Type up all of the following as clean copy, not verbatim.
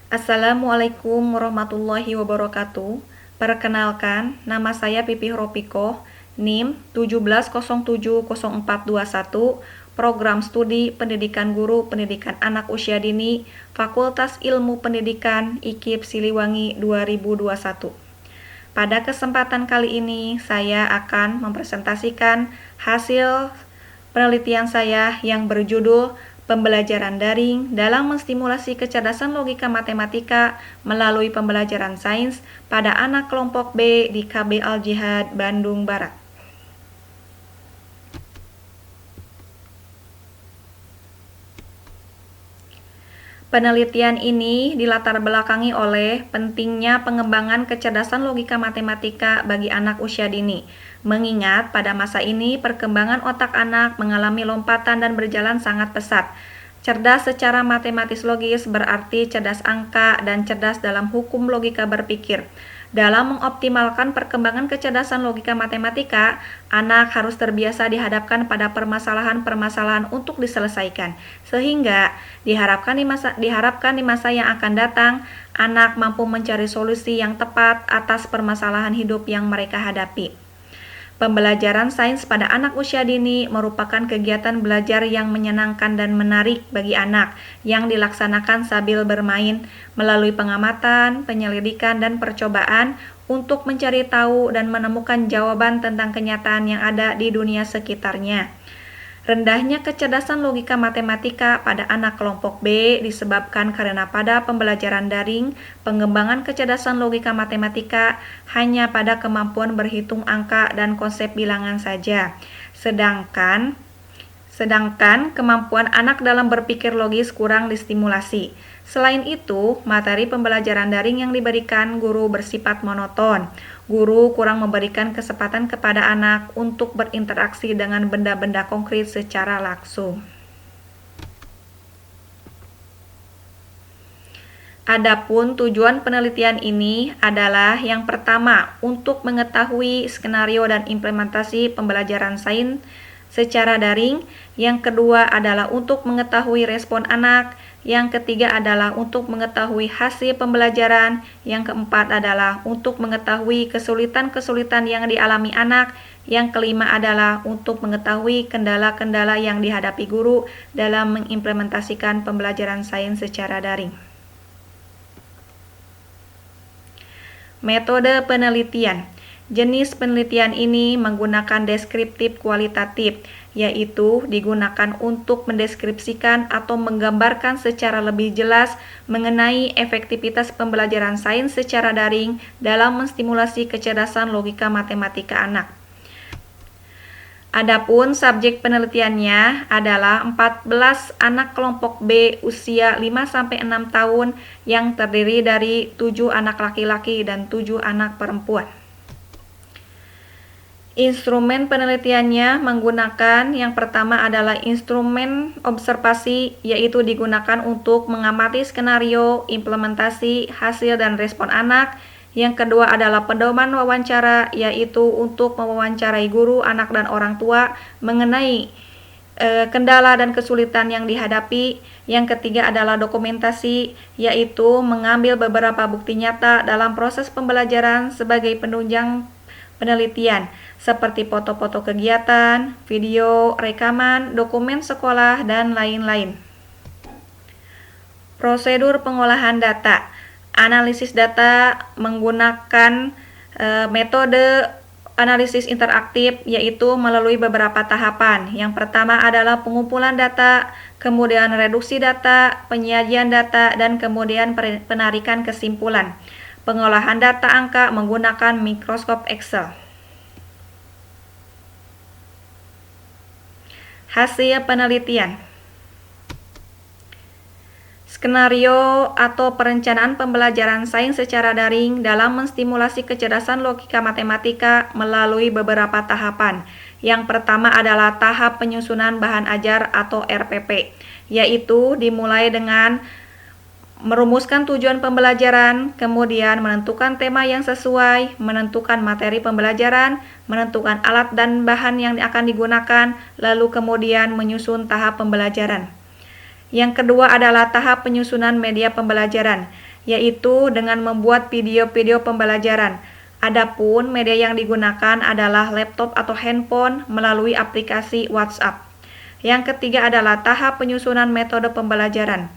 Assalamualaikum warahmatullahi wabarakatuh. Perkenalkan, nama saya Pipih Ropikoh, NIM 17070421, Program Studi Pendidikan Guru Pendidikan Anak Usia Dini, Fakultas Ilmu Pendidikan IKIP Siliwangi 2021. Pada kesempatan kali ini, saya akan mempresentasikan hasil penelitian saya yang berjudul Pembelajaran daring dalam menstimulasi kecerdasan logika matematika melalui pembelajaran sains pada anak kelompok B di KB Al-Jihad, Bandung Barat. Penelitian ini dilatar belakangi oleh pentingnya pengembangan kecerdasan logika matematika bagi anak usia dini. Mengingat pada masa ini perkembangan otak anak mengalami lompatan dan berjalan sangat pesat. Cerdas secara matematis logis berarti cerdas angka dan cerdas dalam hukum logika berpikir. Dalam mengoptimalkan perkembangan kecerdasan logika matematika, anak harus terbiasa dihadapkan pada permasalahan-permasalahan untuk diselesaikan, sehingga diharapkan di masa yang akan datang, anak mampu mencari solusi yang tepat atas permasalahan hidup yang mereka hadapi. Pembelajaran sains pada anak usia dini merupakan kegiatan belajar yang menyenangkan dan menarik bagi anak yang dilaksanakan sambil bermain melalui pengamatan, penyelidikan, dan percobaan untuk mencari tahu dan menemukan jawaban tentang kenyataan yang ada di dunia sekitarnya. Rendahnya kecerdasan logika matematika pada anak kelompok B disebabkan karena pada pembelajaran daring, pengembangan kecerdasan logika matematika hanya pada kemampuan berhitung angka dan konsep bilangan saja. Sedangkan kemampuan anak dalam berpikir logis kurang distimulasi. Selain itu, materi pembelajaran daring yang diberikan guru bersifat monoton. Guru kurang memberikan kesempatan kepada anak untuk berinteraksi dengan benda-benda konkret secara langsung. Adapun tujuan penelitian ini adalah yang pertama, untuk mengetahui skenario dan implementasi pembelajaran sains secara daring, yang kedua adalah untuk mengetahui respon anak, yang ketiga adalah untuk mengetahui hasil pembelajaran, yang keempat adalah untuk mengetahui kesulitan-kesulitan yang dialami anak, yang kelima adalah untuk mengetahui kendala-kendala yang dihadapi guru dalam mengimplementasikan pembelajaran sains secara daring. Metode penelitian. Jenis penelitian ini menggunakan deskriptif kualitatif, yaitu digunakan untuk mendeskripsikan atau menggambarkan secara lebih jelas mengenai efektivitas pembelajaran sains secara daring dalam menstimulasi kecerdasan logika matematika anak. Adapun subjek penelitiannya adalah 14 anak kelompok B usia 5-6 tahun yang terdiri dari 7 anak laki-laki dan 7 anak perempuan. Instrumen penelitiannya menggunakan yang pertama adalah instrumen observasi, yaitu digunakan untuk mengamati skenario, implementasi, hasil, dan respon anak. Yang kedua adalah pedoman wawancara, yaitu untuk mewawancarai guru, anak, dan orang tua mengenai kendala dan kesulitan yang dihadapi. Yang ketiga adalah dokumentasi, yaitu mengambil beberapa bukti nyata dalam proses pembelajaran sebagai penunjang penelitian, seperti foto-foto kegiatan, video, rekaman, dokumen sekolah, dan lain-lain. Prosedur pengolahan data. Analisis data menggunakan metode analisis interaktif, yaitu melalui beberapa tahapan. Yang pertama adalah pengumpulan data, kemudian reduksi data, penyajian data, dan kemudian penarikan kesimpulan. Pengolahan data angka menggunakan Microsoft Excel. Hasil penelitian. Skenario atau perencanaan pembelajaran sains secara daring dalam menstimulasi kecerdasan logika matematika melalui beberapa tahapan. Yang pertama adalah tahap penyusunan bahan ajar atau RPP, yaitu dimulai dengan merumuskan tujuan pembelajaran, kemudian menentukan tema yang sesuai, menentukan materi pembelajaran, menentukan alat dan bahan yang akan digunakan, lalu kemudian menyusun tahap pembelajaran. Yang kedua adalah tahap penyusunan media pembelajaran, yaitu dengan membuat video-video pembelajaran. Adapun media yang digunakan adalah laptop atau handphone melalui aplikasi WhatsApp. Yang ketiga adalah tahap penyusunan metode pembelajaran.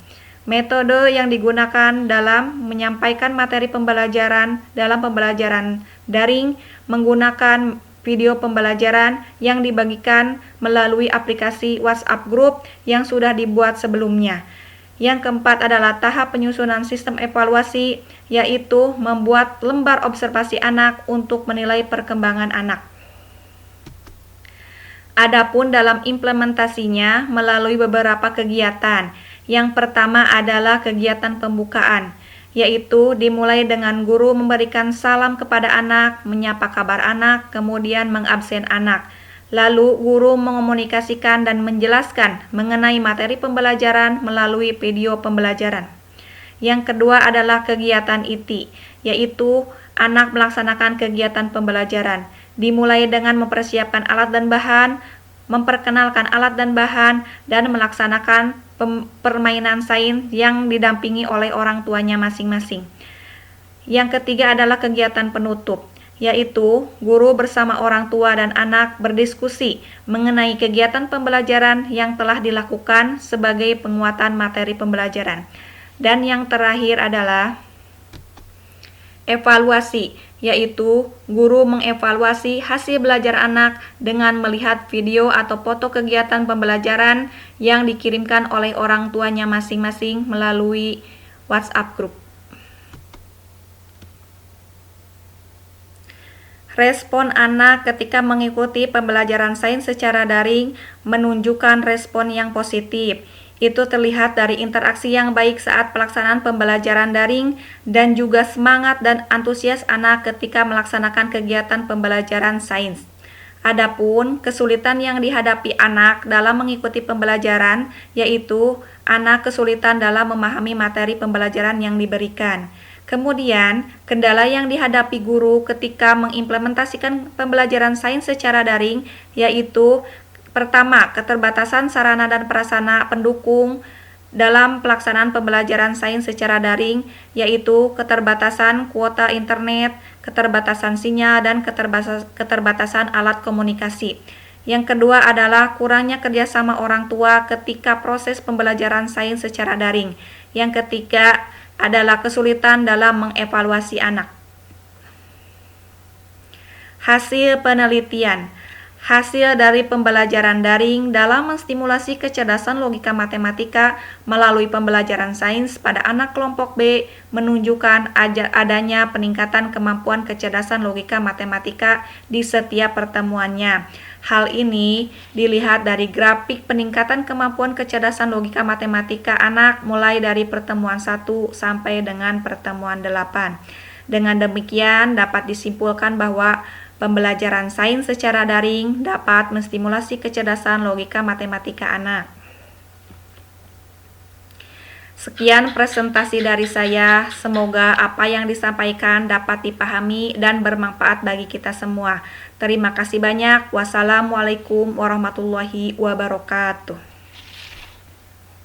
Metode yang digunakan dalam menyampaikan materi pembelajaran dalam pembelajaran daring menggunakan video pembelajaran yang dibagikan melalui aplikasi WhatsApp Group yang sudah dibuat sebelumnya. Yang keempat adalah tahap penyusunan sistem evaluasi, yaitu membuat lembar observasi anak untuk menilai perkembangan anak. Adapun dalam implementasinya melalui beberapa kegiatan. Yang pertama adalah kegiatan pembukaan, yaitu dimulai dengan guru memberikan salam kepada anak, menyapa kabar anak, kemudian mengabsen anak. Lalu guru mengomunikasikan dan menjelaskan mengenai materi pembelajaran melalui video pembelajaran. Yang kedua adalah kegiatan IT, yaitu anak melaksanakan kegiatan pembelajaran. Dimulai dengan mempersiapkan alat dan bahan, memperkenalkan alat dan bahan, dan melaksanakan permainan sains yang didampingi oleh orang tuanya masing-masing. Yang ketiga adalah kegiatan penutup, yaitu guru bersama orang tua dan anak berdiskusi mengenai kegiatan pembelajaran yang telah dilakukan sebagai penguatan materi pembelajaran. Dan yang terakhir adalah evaluasi, yaitu guru mengevaluasi hasil belajar anak dengan melihat video atau foto kegiatan pembelajaran yang dikirimkan oleh orang tuanya masing-masing melalui WhatsApp Group. Respon anak ketika mengikuti pembelajaran sains secara daring menunjukkan respon yang positif. Itu terlihat dari interaksi yang baik saat pelaksanaan pembelajaran daring dan juga semangat dan antusias anak ketika melaksanakan kegiatan pembelajaran sains. Adapun kesulitan yang dihadapi anak dalam mengikuti pembelajaran yaitu anak kesulitan dalam memahami materi pembelajaran yang diberikan. Kemudian, kendala yang dihadapi guru ketika mengimplementasikan pembelajaran sains secara daring yaitu pertama, keterbatasan sarana dan prasarana pendukung dalam pelaksanaan pembelajaran sains secara daring, yaitu keterbatasan kuota internet, keterbatasan sinyal, dan keterbatasan alat komunikasi. Yang kedua adalah kurangnya kerjasama orang tua ketika proses pembelajaran sains secara daring. Yang ketiga adalah kesulitan dalam mengevaluasi anak. Hasil penelitian. Hasil dari pembelajaran daring dalam menstimulasi kecerdasan logika matematika melalui pembelajaran sains pada anak kelompok B menunjukkan adanya peningkatan kemampuan kecerdasan logika matematika di setiap pertemuannya. Hal ini dilihat dari grafik peningkatan kemampuan kecerdasan logika matematika anak mulai dari pertemuan 1 sampai dengan pertemuan 8. Dengan demikian dapat disimpulkan bahwa pembelajaran sains secara daring dapat menstimulasi kecerdasan logika matematika anak. Sekian presentasi dari saya. Semoga apa yang disampaikan dapat dipahami dan bermanfaat bagi kita semua. Terima kasih banyak. Wassalamualaikum warahmatullahi wabarakatuh.